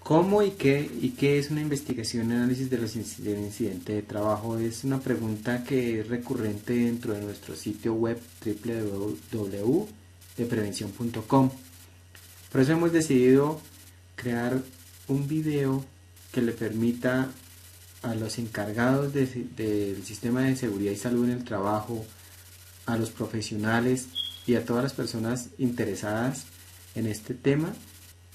¿Cómo y qué es una investigación y análisis de del incidente de trabajo? Es una pregunta que es recurrente dentro de nuestro sitio web www.deprevención.com. Por eso hemos decidido crear un video que le permita a los encargados del sistema de seguridad y salud en el trabajo, a los profesionales y a todas las personas interesadas en este tema,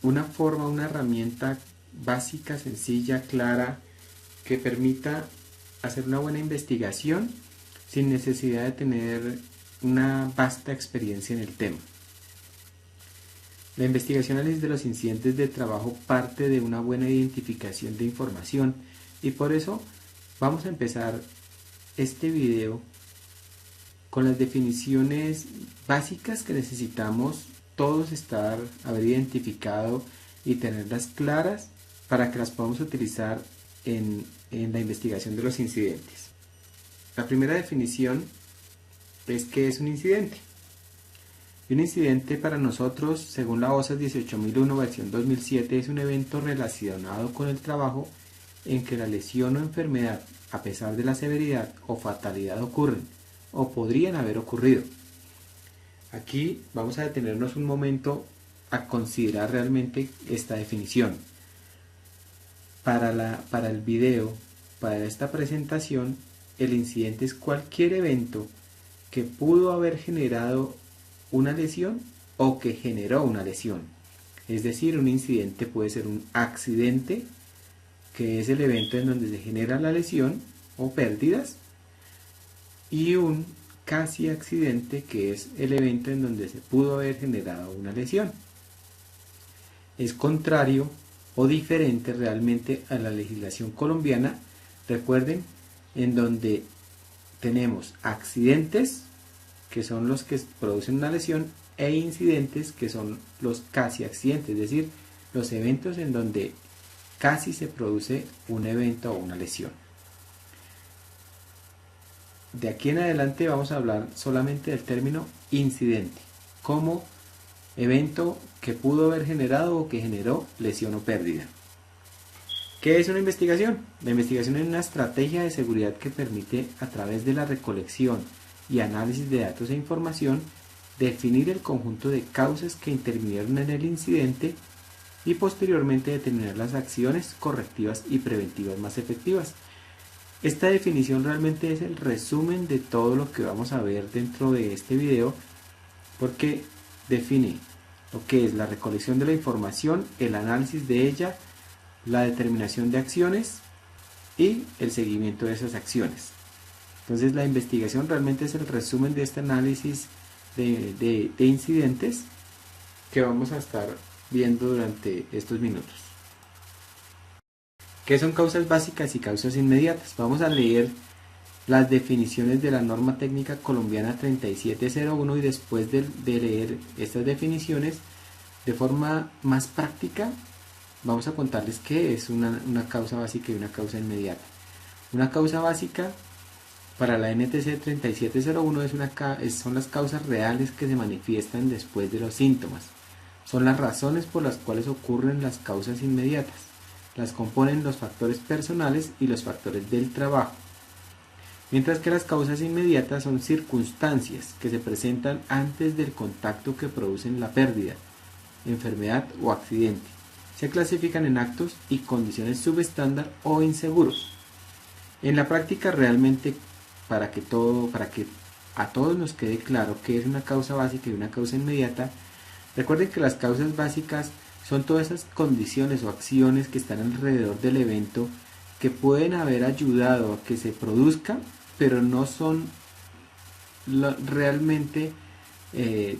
una forma, una herramienta básica, sencilla, clara, que permita hacer una buena investigación sin necesidad de tener una vasta experiencia en el tema. La investigación análisis de los incidentes de trabajo parte de una buena identificación de información y por eso vamos a empezar este video con las definiciones básicas que necesitamos todos haber identificado y tenerlas claras para que las podamos utilizar en la investigación de los incidentes. La primera definición es ¿qué es un incidente? Un incidente para nosotros, según la OSAS 18001 versión 2007, es un evento relacionado con el trabajo en que la lesión o enfermedad, a pesar de la severidad o fatalidad, ocurren o podrían haber ocurrido. Aquí vamos a detenernos un momento a considerar realmente esta definición. Para el video, para esta presentación, el incidente es cualquier evento que pudo haber generado una lesión o que generó una lesión. Es decir, un incidente puede ser un accidente, que es el evento en donde se genera la lesión o pérdidas, y un casi accidente, que es el evento en donde se pudo haber generado una lesión. Es contrario o diferente realmente a la legislación colombiana, recuerden, en donde tenemos accidentes, que son los que producen una lesión, e incidentes, que son los casi accidentes, es decir, los eventos en donde casi se produce un evento o una lesión. De aquí en adelante vamos a hablar solamente del término incidente, como evento que pudo haber generado o que generó lesión o pérdida. ¿Qué es una investigación? La investigación es una estrategia de seguridad que permite, a través de la recolección y análisis de datos e información, definir el conjunto de causas que intervinieron en el incidente y posteriormente determinar las acciones correctivas y preventivas más efectivas. Esta definición realmente es el resumen de todo lo que vamos a ver dentro de este video, porque define lo que es la recolección de la información, el análisis de ella, la determinación de acciones y el seguimiento de esas acciones. Entonces la investigación realmente es el resumen de este análisis de incidentes que vamos a estar viendo durante estos minutos. ¿Qué son causas básicas y causas inmediatas? Vamos a leer las definiciones de la norma técnica colombiana 3701 y después de leer estas definiciones de forma más práctica vamos a contarles qué es una causa básica y una causa inmediata. Una causa básica para la NTC 3701 son las causas reales que se manifiestan después de los síntomas. Son las razones por las cuales ocurren las causas inmediatas. Las componen los factores personales y los factores del trabajo. Mientras que las causas inmediatas son circunstancias que se presentan antes del contacto que producen la pérdida, enfermedad o accidente. Se clasifican en actos y condiciones subestándar o inseguros. En la práctica realmente, para que a todos nos quede claro qué es una causa básica y una causa inmediata, recuerden que las causas básicas son todas esas condiciones o acciones que están alrededor del evento que pueden haber ayudado a que se produzca, pero no son realmente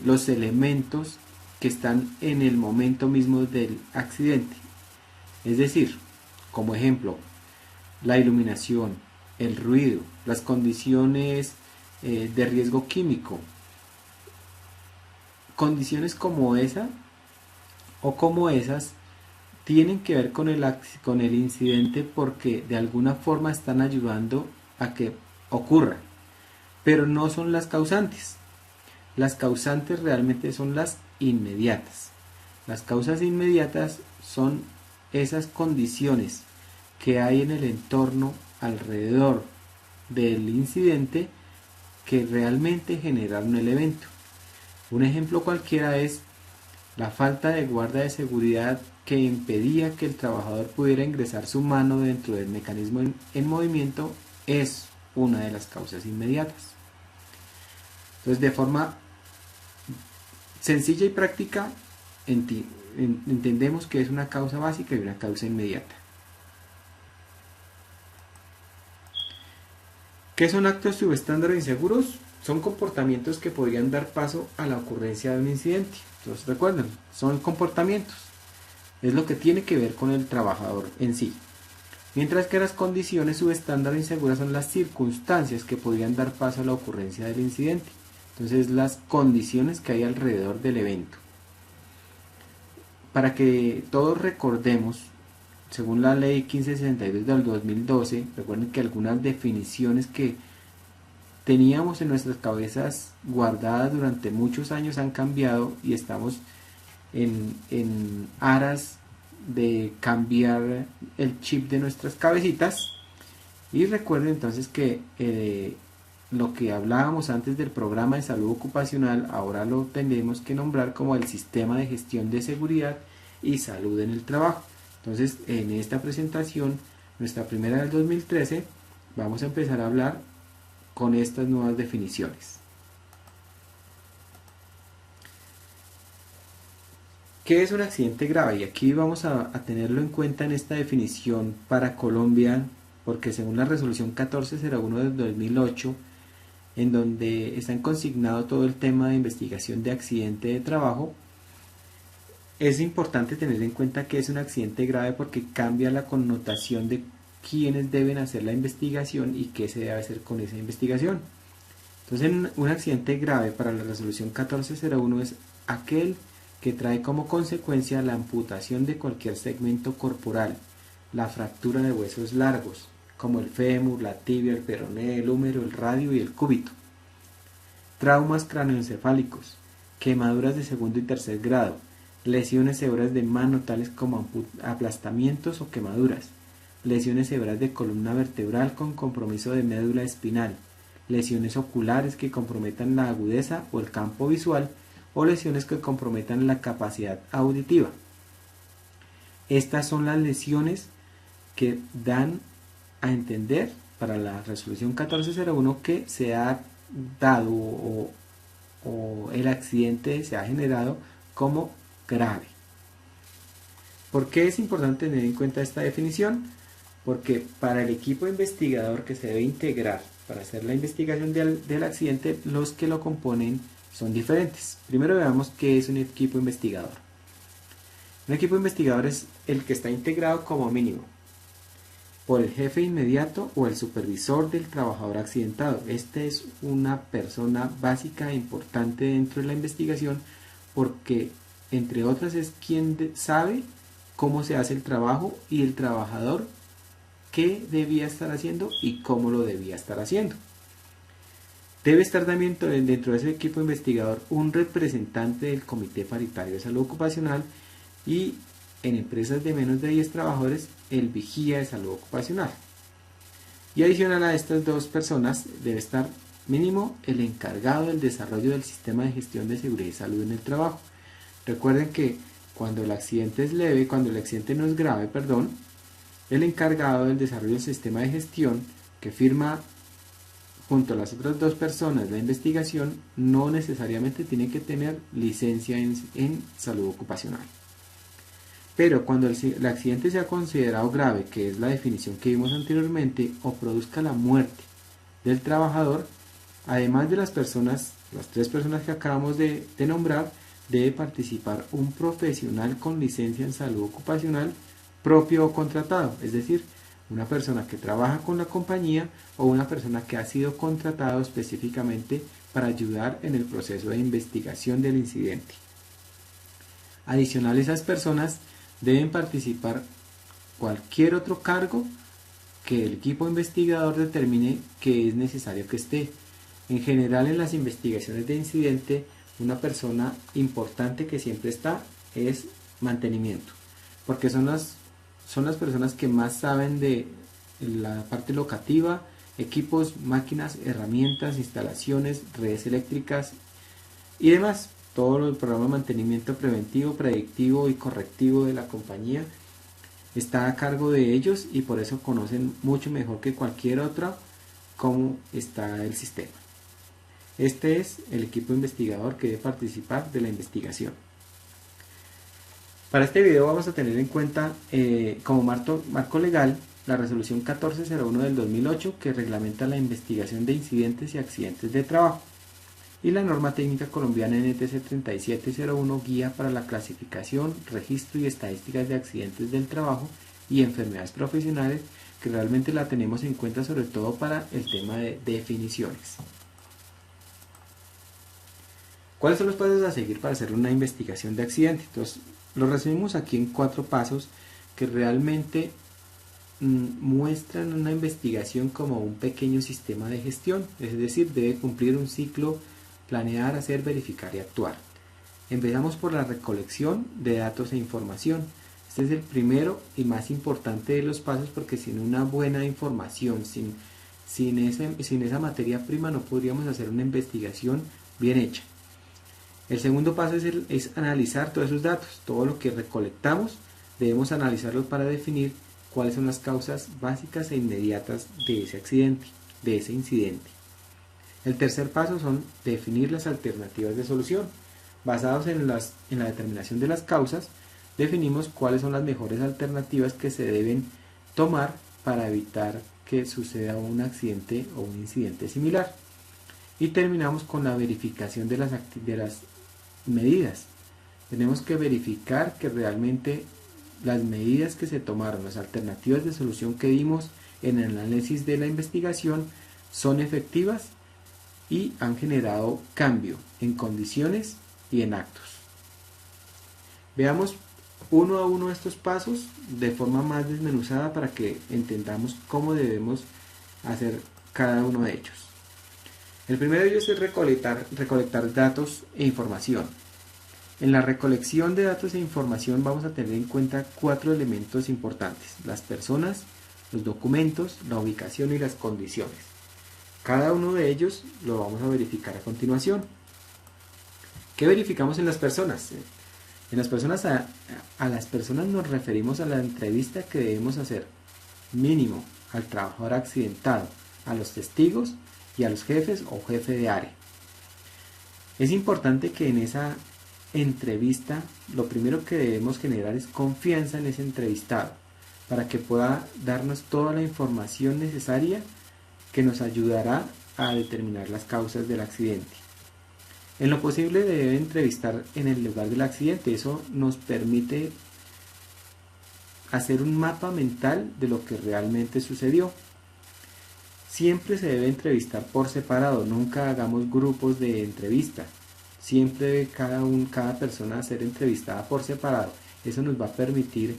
los elementos que están en el momento mismo del accidente. Es decir, como ejemplo, la iluminación, el ruido, las condiciones de riesgo químico. Condiciones como esa o como esas tienen que ver con el incidente porque de alguna forma están ayudando a que ocurra, pero no son las causantes. Las causantes realmente son las inmediatas. Las causas inmediatas son esas condiciones que hay en el entorno alrededor del incidente que realmente generaron el evento. Un ejemplo cualquiera es la falta de guarda de seguridad que impedía que el trabajador pudiera ingresar su mano dentro del mecanismo en movimiento, es una de las causas inmediatas. Entonces, de forma sencilla y práctica, entendemos que es una causa básica y una causa inmediata. ¿Qué son actos subestándares inseguros? Son comportamientos que podrían dar paso a la ocurrencia de un incidente. Entonces recuerden, son comportamientos. Es lo que tiene que ver con el trabajador en sí. Mientras que las condiciones subestándares inseguras son las circunstancias que podrían dar paso a la ocurrencia del incidente. Entonces, las condiciones que hay alrededor del evento. Para que todos recordemos, según la ley 1562 del 2012, recuerden que algunas definiciones que teníamos en nuestras cabezas guardadas durante muchos años han cambiado y estamos en aras de cambiar el chip de nuestras cabecitas. Y recuerden entonces que lo que hablábamos antes del programa de salud ocupacional, ahora lo tenemos que nombrar como el sistema de gestión de seguridad y salud en el trabajo. Entonces, en esta presentación, nuestra primera del 2013, vamos a empezar a hablar con estas nuevas definiciones. ¿Qué es un accidente grave? Y aquí vamos a tenerlo en cuenta en esta definición para Colombia, porque según la resolución 1401 del 2008, en donde está consignado todo el tema de investigación de accidente de trabajo, es importante tener en cuenta que es un accidente grave porque cambia la connotación de quiénes deben hacer la investigación y qué se debe hacer con esa investigación. Entonces, un accidente grave para la resolución 1401 es aquel que trae como consecuencia la amputación de cualquier segmento corporal, la fractura de huesos largos, como el fémur, la tibia, el peroné, el húmero, el radio y el cúbito. Traumas craneoencefálicos, quemaduras de segundo y tercer grado, lesiones severas de mano tales como aplastamientos o quemaduras, lesiones severas de columna vertebral con compromiso de médula espinal, lesiones oculares que comprometan la agudeza o el campo visual o lesiones que comprometan la capacidad auditiva. Estas son las lesiones que dan a entender para la resolución 1401 que se ha dado o el accidente se ha generado como grave. ¿Por qué es importante tener en cuenta esta definición? Porque para el equipo investigador que se debe integrar para hacer la investigación del accidente, los que lo componen son diferentes. Primero veamos qué es un equipo investigador. Un equipo investigador es el que está integrado como mínimo por el jefe inmediato o el supervisor del trabajador accidentado. Esta es una persona básica e importante dentro de la investigación porque, entre otras, es quien sabe cómo se hace el trabajo y el trabajador qué debía estar haciendo y cómo lo debía estar haciendo. Debe estar también dentro de ese equipo investigador un representante del Comité Paritario de Salud Ocupacional y, en empresas de menos de 10 trabajadores, el vigía de salud ocupacional. Y adicional a estas dos personas debe estar mínimo el encargado del desarrollo del sistema de gestión de seguridad y salud en el trabajo. Recuerden que cuando el accidente es leve, cuando el accidente no es grave, el encargado del desarrollo del sistema de gestión que firma junto a las otras dos personas la investigación no necesariamente tiene que tener licencia en salud ocupacional. Pero cuando el accidente sea considerado grave, que es la definición que vimos anteriormente, o produzca la muerte del trabajador, además de las tres personas que acabamos de nombrar, debe participar un profesional con licencia en salud ocupacional propio o contratado, es decir, una persona que trabaja con la compañía o una persona que ha sido contratado específicamente para ayudar en el proceso de investigación del incidente. Adicional, esas personas deben participar cualquier otro cargo que el equipo investigador determine que es necesario que esté. En general, en las investigaciones de incidente, una persona importante que siempre está es mantenimiento, porque son son las personas que más saben de la parte locativa, equipos, máquinas, herramientas, instalaciones, redes eléctricas y demás. Todo el programa de mantenimiento preventivo, predictivo y correctivo de la compañía está a cargo de ellos y por eso conocen mucho mejor que cualquier otro cómo está el sistema. Este es el equipo investigador que debe participar de la investigación. Para este video vamos a tener en cuenta como marco legal la resolución 1401 del 2008 que reglamenta la investigación de incidentes y accidentes de trabajo y la norma técnica colombiana NTC 3701 guía para la clasificación, registro y estadísticas de accidentes del trabajo y enfermedades profesionales, que realmente la tenemos en cuenta sobre todo para el tema de definiciones. ¿Cuáles son los pasos a seguir para hacer una investigación de accidente? Entonces, lo resumimos aquí en 4 pasos que realmente muestran una investigación como un pequeño sistema de gestión, es decir, debe cumplir un ciclo: planear, hacer, verificar y actuar. Empezamos por la recolección de datos e información. Este es el primero y más importante de los pasos, porque sin una buena información, sin esa materia prima, no podríamos hacer una investigación bien hecha. El segundo paso es analizar todos esos datos. Todo lo que recolectamos debemos analizarlo para definir cuáles son las causas básicas e inmediatas de ese accidente, de ese incidente. El tercer paso son definir las alternativas de solución. Basados en la determinación de las causas, definimos cuáles son las mejores alternativas que se deben tomar para evitar que suceda un accidente o un incidente similar. Y terminamos con la verificación de las medidas. Tenemos que verificar que realmente las medidas que se tomaron, las alternativas de solución que dimos en el análisis de la investigación, son efectivas y han generado cambio en condiciones y en actos. Veamos uno a uno estos pasos de forma más desmenuzada para que entendamos cómo debemos hacer cada uno de ellos. El primero de ellos es recolectar datos e información. En la recolección de datos e información vamos a tener en cuenta 4 elementos importantes: las personas, los documentos, la ubicación y las condiciones. Cada uno de ellos lo vamos a verificar a continuación. ¿Qué verificamos en las personas? En las personas, a las personas nos referimos a la entrevista que debemos hacer mínimo al trabajador accidentado, a los testigos y a los jefes o jefe de área. Es importante que en esa entrevista lo primero que debemos generar es confianza en ese entrevistado para que pueda darnos toda la información necesaria que nos ayudará a determinar las causas del accidente. En lo posible debe entrevistar en el lugar del accidente. Eso nos permite hacer un mapa mental de lo que realmente sucedió. Siempre se debe entrevistar por separado, nunca hagamos grupos de entrevista. Siempre debe cada persona ser entrevistada por separado. Eso nos va a permitir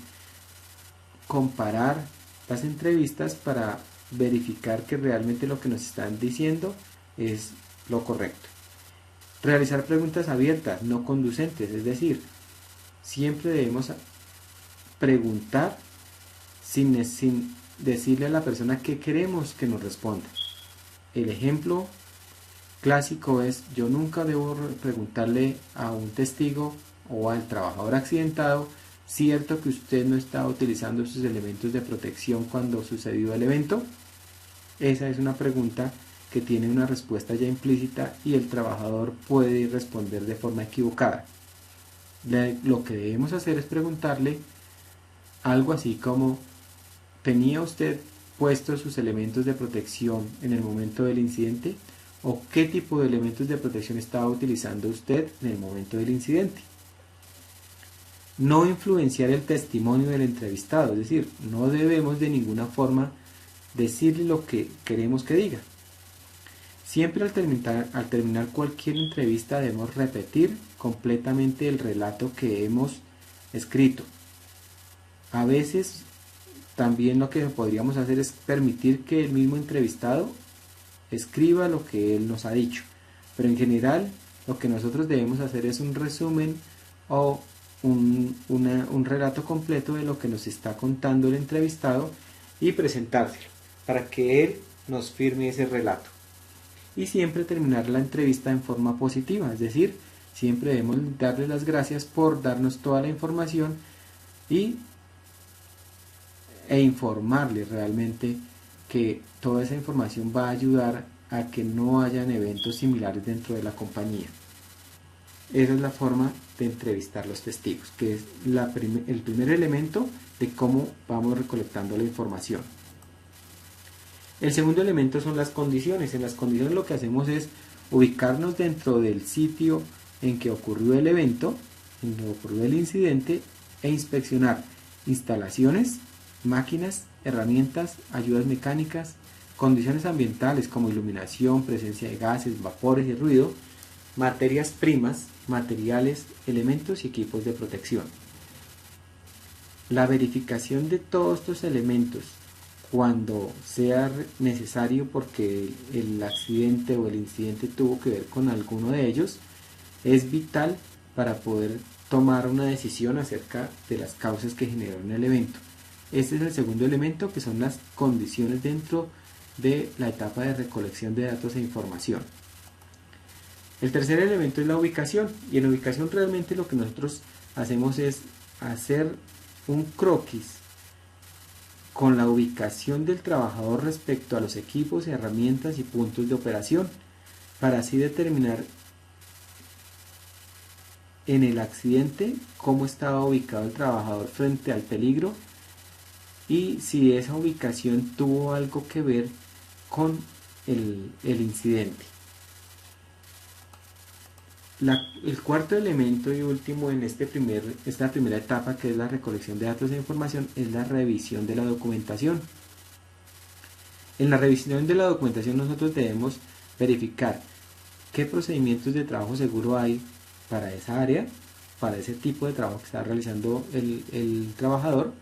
comparar las entrevistas para verificar que realmente lo que nos están diciendo es lo correcto. Realizar preguntas abiertas, no conducentes, es decir, siempre debemos preguntar sin decirle a la persona qué queremos que nos responda. El ejemplo clásico es: yo nunca debo preguntarle a un testigo o al trabajador accidentado, ¿cierto que usted no estaba utilizando sus elementos de protección cuando sucedió el evento? Esa es una pregunta que tiene una respuesta ya implícita y el trabajador puede responder de forma equivocada. Lo que debemos hacer es preguntarle algo así como: ¿tenía usted puestos sus elementos de protección en el momento del incidente? ¿O qué tipo de elementos de protección estaba utilizando usted en el momento del incidente? No influenciar el testimonio del entrevistado, es decir, no debemos de ninguna forma decirle lo que queremos que diga. Siempre al terminar cualquier entrevista debemos repetir completamente el relato que hemos escrito. A veces también lo que podríamos hacer es permitir que el mismo entrevistado escriba lo que él nos ha dicho, pero en general lo que nosotros debemos hacer es un resumen o un relato completo de lo que nos está contando el entrevistado y presentárselo para que él nos firme ese relato. Y siempre terminar la entrevista en forma positiva, es decir, siempre debemos darle las gracias por darnos toda la información e informarle realmente que toda esa información va a ayudar a que no hayan eventos similares dentro de la compañía. Esa es la forma de entrevistar los testigos, que es el primer elemento de cómo vamos recolectando la información. El segundo elemento son las condiciones. En las condiciones lo que hacemos es ubicarnos dentro del sitio en que ocurrió el evento, en que ocurrió el incidente, e inspeccionar instalaciones, máquinas, herramientas, ayudas mecánicas, condiciones ambientales como iluminación, presencia de gases, vapores y ruido, materias primas, materiales, elementos y equipos de protección. La verificación de todos estos elementos cuando sea necesario porque el accidente o el incidente tuvo que ver con alguno de ellos es vital para poder tomar una decisión acerca de las causas que generaron el evento. Este es el segundo elemento, que son las condiciones dentro de la etapa de recolección de datos e información. El tercer elemento es la ubicación, y en la ubicación realmente lo que nosotros hacemos es hacer un croquis con la ubicación del trabajador respecto a los equipos, herramientas y puntos de operación, para así determinar en el accidente cómo estaba ubicado el trabajador frente al peligro y si esa ubicación tuvo algo que ver con el incidente. El cuarto elemento y último en esta primera etapa, que es la recolección de datos e información, es la revisión de la documentación. En la revisión de la documentación nosotros debemos verificar qué procedimientos de trabajo seguro hay para esa área, para ese tipo de trabajo que está realizando el trabajador,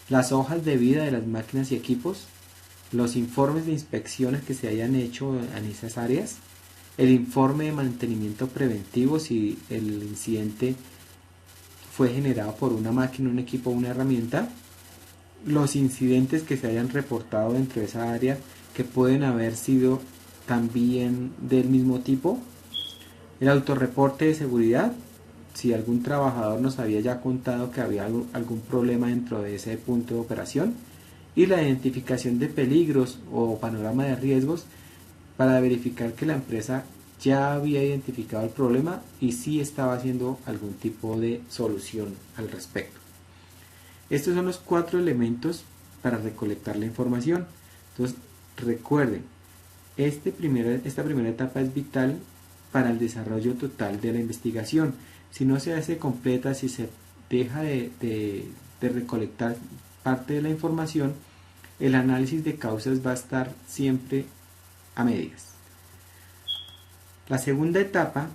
las hojas de vida de las máquinas y equipos, los informes de inspecciones que se hayan hecho en esas áreas, el informe de mantenimiento preventivo si el incidente fue generado por una máquina, un equipo o una herramienta, los incidentes que se hayan reportado dentro de esa área que pueden haber sido también del mismo tipo, el autorreporte de seguridad, si algún trabajador nos había ya contado que había algún problema dentro de ese punto de operación, y la identificación de peligros o panorama de riesgos para verificar que la empresa ya había identificado el problema y sí estaba haciendo algún tipo de solución al respecto. Estos son los 4 elementos para recolectar la información. Entonces recuerden, esta primera etapa es vital para el desarrollo total de la investigación. Si no se hace completa, si se deja de recolectar parte de la información, el análisis de causas va a estar siempre a medias. La segunda etapa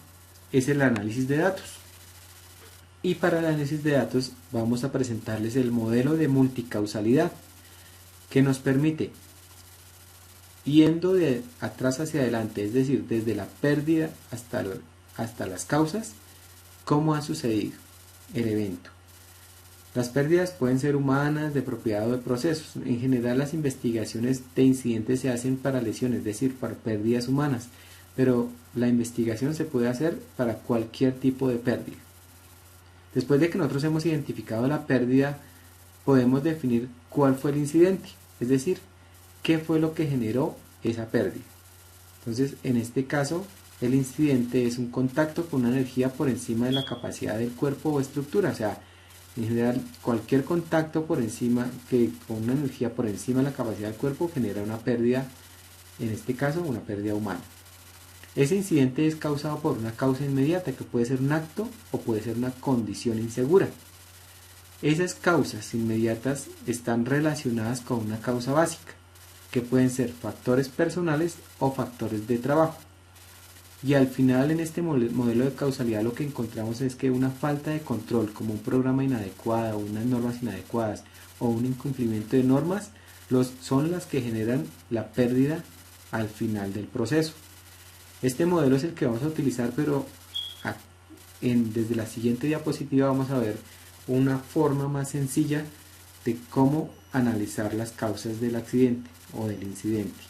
es el análisis de datos. Y para el análisis de datos vamos a presentarles el modelo de multicausalidad, que nos permite, yendo de atrás hacia adelante, es decir, desde la pérdida hasta las causas, cómo ha sucedido el evento. Las pérdidas pueden ser humanas, de propiedad o de procesos. En general las investigaciones de incidentes se hacen para lesiones, es decir, para pérdidas humanas, pero la investigación se puede hacer para cualquier tipo de pérdida. Después de que nosotros hemos identificado la pérdida, podemos definir cuál fue el incidente, es decir, qué fue lo que generó esa pérdida. Entonces, en este caso, el incidente es un contacto con una energía por encima de la capacidad del cuerpo o estructura, o sea, en general, cualquier contacto con una energía por encima de la capacidad del cuerpo genera una pérdida, en este caso una pérdida humana. Ese incidente es causado por una causa inmediata, que puede ser un acto o puede ser una condición insegura. Esas causas inmediatas están relacionadas con una causa básica, que pueden ser factores personales o factores de trabajo. Y al final, en este modelo de causalidad, lo que encontramos es que una falta de control, como un programa inadecuado, unas normas inadecuadas o un incumplimiento de normas, son las que generan la pérdida al final del proceso. Este modelo es el que vamos a utilizar, pero desde la siguiente diapositiva vamos a ver una forma más sencilla de cómo analizar las causas del accidente o del incidente.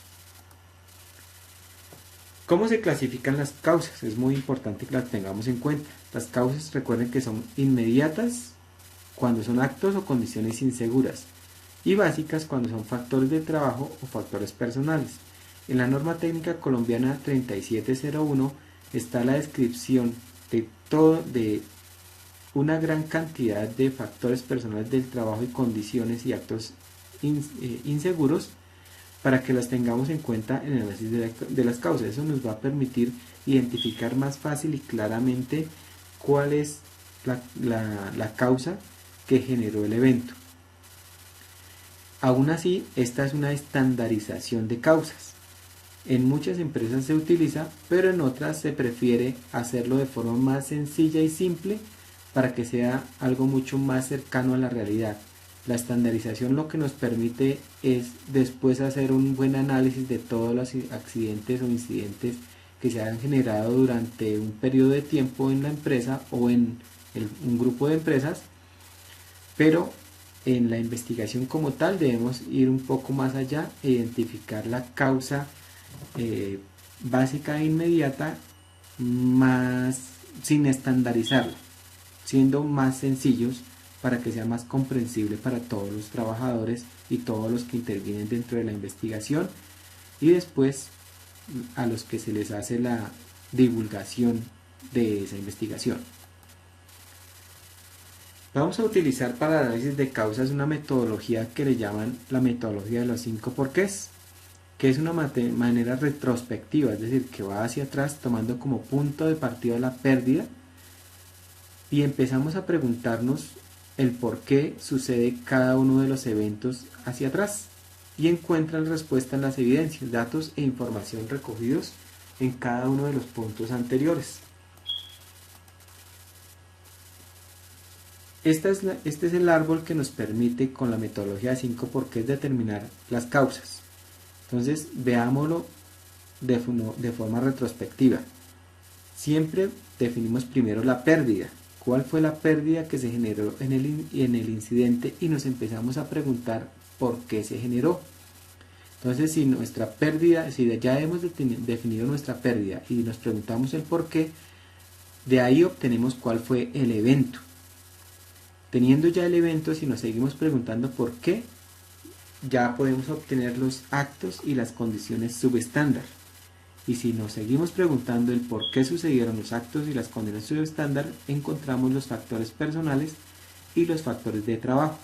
¿Cómo se clasifican las causas? Es muy importante que las tengamos en cuenta. Las causas, recuerden que son inmediatas cuando son actos o condiciones inseguras y básicas cuando son factores de trabajo o factores personales. En la norma técnica colombiana 3701 está la descripción de una gran cantidad de factores personales del trabajo y condiciones y actos inseguros para que las tengamos en cuenta en el análisis de las causas. Eso nos va a permitir identificar más fácil y claramente cuál es la causa que generó el evento. Aún así, esta es una estandarización de causas. En muchas empresas se utiliza, pero en otras se prefiere hacerlo de forma más sencilla y simple para que sea algo mucho más cercano a la realidad. La estandarización lo que nos permite es después hacer un buen análisis de todos los accidentes o incidentes que se han generado durante un periodo de tiempo en la empresa o en un grupo de empresas, pero en la investigación como tal debemos ir un poco más allá e identificar la causa básica e inmediata más sin estandarizarla, siendo más sencillos para que sea más comprensible para todos los trabajadores y todos los que intervienen dentro de la investigación y después a los que se les hace la divulgación de esa investigación. Vamos a utilizar para el análisis de causas una metodología que le llaman la metodología de los 5 porqués, que es una manera retrospectiva, es decir, que va hacia atrás tomando como punto de partida la pérdida y empezamos a preguntarnos el por qué sucede cada uno de los eventos hacia atrás y encuentran respuesta en las evidencias, datos e información recogidos en cada uno de los puntos anteriores. Este es el árbol que nos permite con la metodología de 5 porqués determinar las causas. Entonces veámoslo de forma retrospectiva. Siempre definimos primero la pérdida. ¿Cuál fue la pérdida que se generó en el incidente? Y nos empezamos a preguntar por qué se generó. Entonces, si ya hemos definido nuestra pérdida y nos preguntamos el por qué, de ahí obtenemos cuál fue el evento. Teniendo ya el evento, si nos seguimos preguntando por qué, ya podemos obtener los actos y las condiciones subestándar. Y si nos seguimos preguntando el por qué sucedieron los actos y las condiciones subestándar, encontramos los factores personales y los factores de trabajo.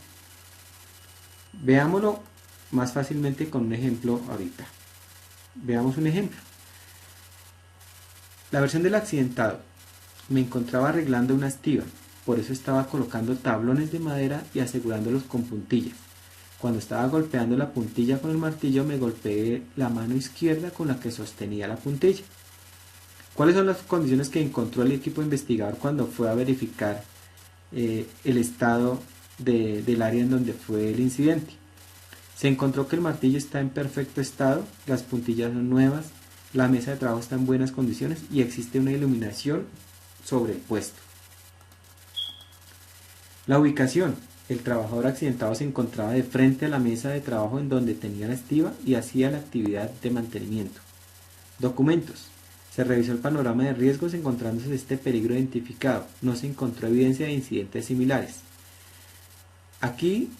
Veámoslo más fácilmente con un ejemplo ahorita. Veamos un ejemplo. La versión del accidentado. Me encontraba arreglando una estiba, por eso estaba colocando tablones de madera y asegurándolos con puntillas. Cuando estaba golpeando la puntilla con el martillo me golpeé la mano izquierda con la que sostenía la puntilla. ¿Cuáles son las condiciones que encontró el equipo investigador cuando fue a verificar el estado del área en donde fue el incidente? Se encontró que el martillo está en perfecto estado, las puntillas son nuevas, la mesa de trabajo está en buenas condiciones y existe una iluminación sobre el puesto. La ubicación. El trabajador accidentado se encontraba de frente a la mesa de trabajo en donde tenía la estiba y hacía la actividad de mantenimiento. Documentos. Se revisó el panorama de riesgos encontrándose este peligro identificado. No se encontró evidencia de incidentes similares. Aquí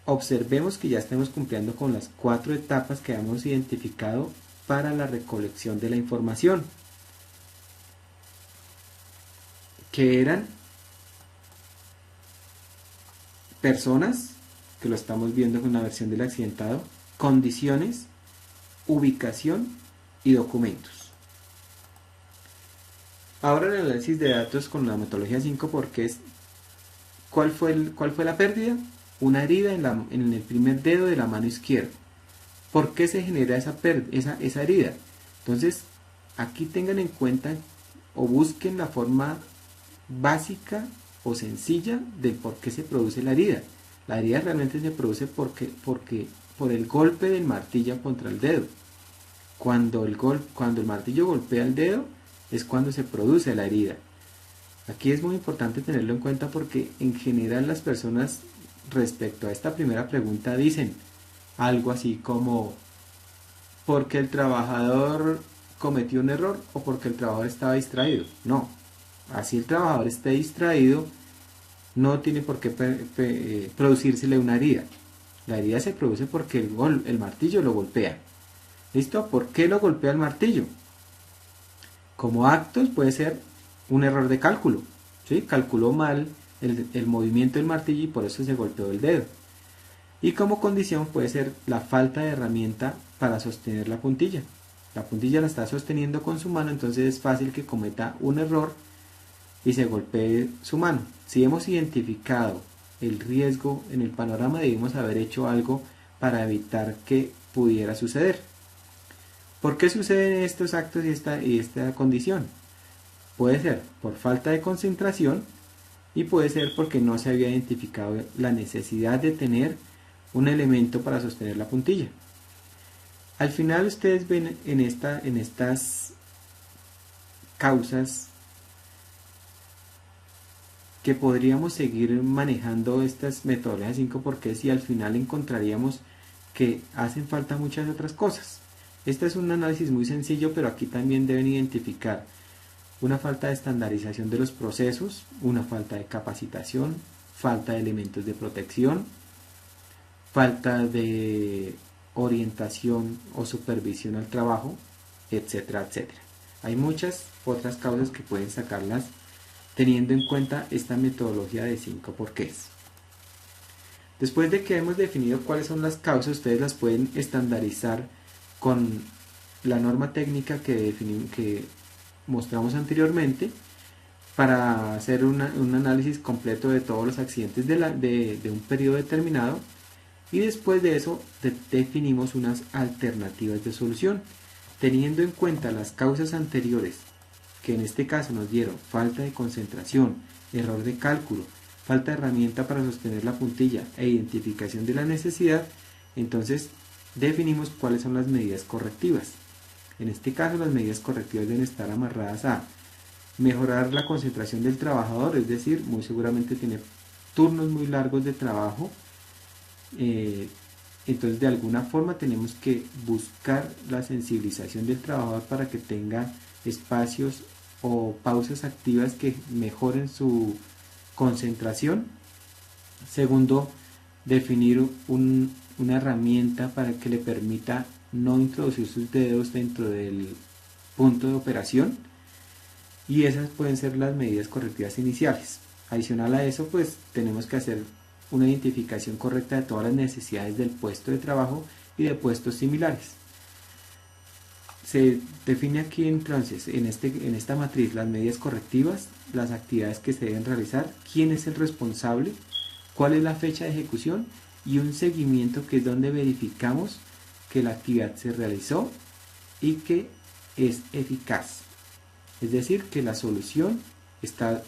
observemos que ya estamos cumpliendo con las 4 etapas que hemos identificado para la recolección de la información, que eran personas, que lo estamos viendo con la versión del accidentado, condiciones, ubicación y documentos. Ahora el análisis de datos con la metodología 5 porqués. ¿Cuál fue la pérdida? Una herida en el primer dedo de la mano izquierda. ¿Por qué se genera esa herida? Entonces, aquí tengan en cuenta o busquen la forma básica o sencilla de por qué se produce la herida. La herida realmente se produce por el golpe del martillo contra el dedo. Cuando el martillo golpea el dedo es cuando se produce la herida. Aquí es muy importante tenerlo en cuenta porque en general las personas respecto a esta primera pregunta dicen algo así como porque el trabajador cometió un error o porque el trabajador estaba distraído. No, así el trabajador esté distraído, no tiene por qué producírsele una herida. La herida se produce porque el martillo lo golpea. ¿Listo? ¿Por qué lo golpea el martillo? Como actos puede ser un error de cálculo. ¿Sí? Calculó mal el movimiento del martillo y por eso se golpeó el dedo. Y como condición puede ser la falta de herramienta para sostener la puntilla. La puntilla la está sosteniendo con su mano, entonces es fácil que cometa un error y se golpee su mano. Si hemos identificado el riesgo en el panorama, debemos haber hecho algo para evitar que pudiera suceder. ¿Por qué suceden estos actos y esta condición? Puede ser por falta de concentración y puede ser porque no se había identificado la necesidad de tener un elemento para sostener la puntilla. Al final ustedes ven en estas causas que podríamos seguir manejando estas metodologías 5 porque si al final encontraríamos que hacen falta muchas otras cosas. Este es un análisis muy sencillo, pero aquí también deben identificar una falta de estandarización de los procesos, una falta de capacitación, falta de elementos de protección, falta de orientación o supervisión al trabajo, etcétera, etcétera. Hay muchas otras causas que pueden sacarlas teniendo en cuenta esta metodología de 5 porqués. Después de que hemos definido cuáles son las causas, ustedes las pueden estandarizar con la norma técnica que mostramos anteriormente para hacer un análisis completo de todos los accidentes de un periodo determinado, y después de eso definimos unas alternativas de solución teniendo en cuenta las causas anteriores, que en este caso nos dieron falta de concentración, error de cálculo, falta de herramienta para sostener la puntilla e identificación de la necesidad. Entonces definimos cuáles son las medidas correctivas. En este caso las medidas correctivas deben estar amarradas a mejorar la concentración del trabajador, es decir, muy seguramente tiene turnos muy largos de trabajo, entonces de alguna forma tenemos que buscar la sensibilización del trabajador para que tenga espacios o pausas activas que mejoren su concentración. Segundo, definir una herramienta para que le permita no introducir sus dedos dentro del punto de operación, y esas pueden ser las medidas correctivas iniciales. Adicional a eso, pues tenemos que hacer una identificación correcta de todas las necesidades del puesto de trabajo y de puestos similares. Se define aquí entonces en esta matriz las medidas correctivas, las actividades que se deben realizar, quién es el responsable, cuál es la fecha de ejecución y un seguimiento, que es donde verificamos que la actividad se realizó y que es eficaz. Es decir, que la solución está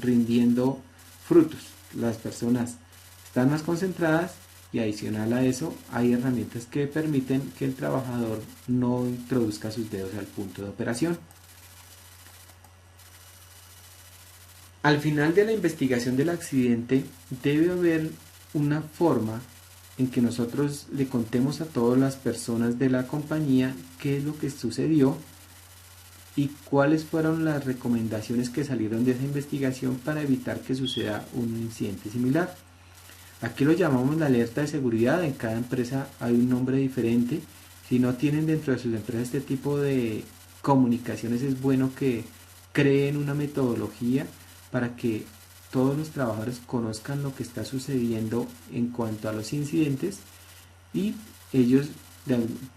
rindiendo frutos. Las personas están más concentradas y adicional a eso hay herramientas que permiten que el trabajador no introduzca sus dedos al punto de operación. Al final de la investigación del accidente debe haber una forma en que nosotros le contemos a todas las personas de la compañía qué es lo que sucedió y cuáles fueron las recomendaciones que salieron de esa investigación para evitar que suceda un incidente similar. Aquí lo llamamos la alerta de seguridad. En cada empresa hay un nombre diferente. Si no tienen dentro de sus empresas este tipo de comunicaciones, es bueno que creen una metodología para que todos los trabajadores conozcan lo que está sucediendo en cuanto a los incidentes y ellos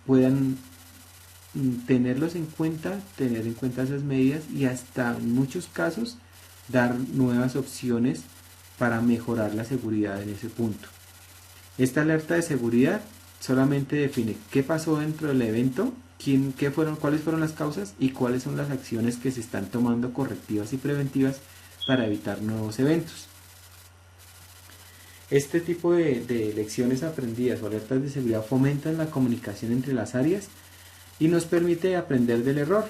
puedan tenerlos en cuenta, tener en cuenta esas medidas y hasta en muchos casos dar nuevas opciones para mejorar la seguridad en ese punto. Esta alerta de seguridad solamente define qué pasó dentro del evento, cuáles fueron las causas y cuáles son las acciones que se están tomando correctivas y preventivas para evitar nuevos eventos. Este tipo de lecciones aprendidas o alertas de seguridad fomentan la comunicación entre las áreas y nos permite aprender del error.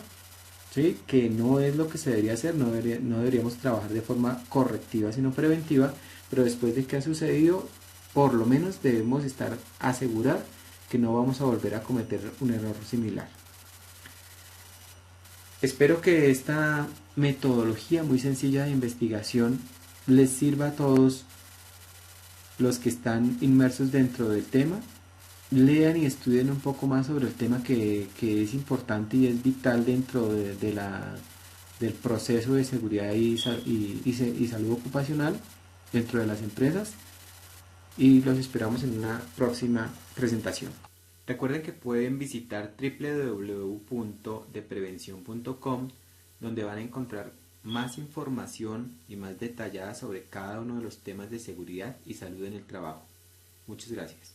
¿sí? Que no es lo que se debería hacer, no deberíamos trabajar de forma correctiva sino preventiva, pero después de que ha sucedido, por lo menos debemos asegurar que no vamos a volver a cometer un error similar. Espero que esta metodología muy sencilla de investigación les sirva a todos los que están inmersos dentro del tema. Lean y estudien un poco más sobre el tema que es importante y es vital dentro del proceso de seguridad y salud ocupacional dentro de las empresas, y los esperamos en una próxima presentación. Recuerden que pueden visitar www.deprevención.com, donde van a encontrar más información y más detallada sobre cada uno de los temas de seguridad y salud en el trabajo. Muchas gracias.